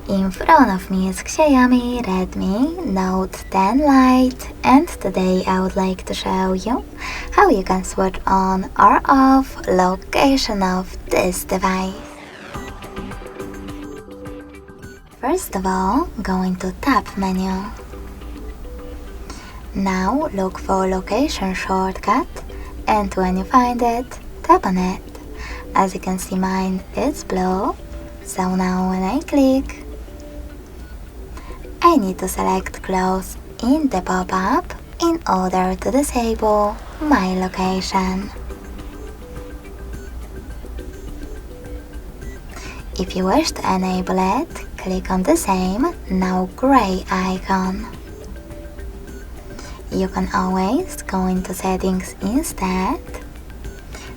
In front of me is Xiaomi Redmi Note 10 Lite, and today I would like to show you how you can switch on or off location of this device. First of all, go into Tab menu. Now look for location shortcut, and when you find it, tap on it. As you can see, mine is blue, so now when I click, I need to select close in the pop-up in order to disable my location. If you wish to enable it, click on the same, now gray icon. You can always go into settings instead,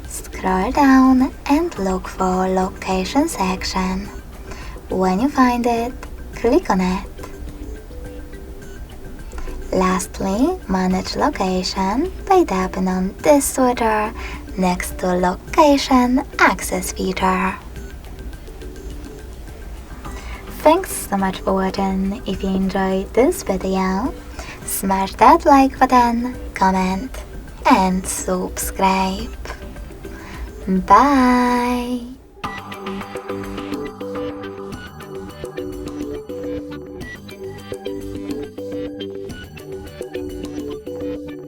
scroll down and look for location section. When you find it, click on it. Lastly, manage location by tapping on this switcher next to location access feature. Thanks so much for watching. If you enjoyed this video, smash that like button, comment and subscribe. Bye!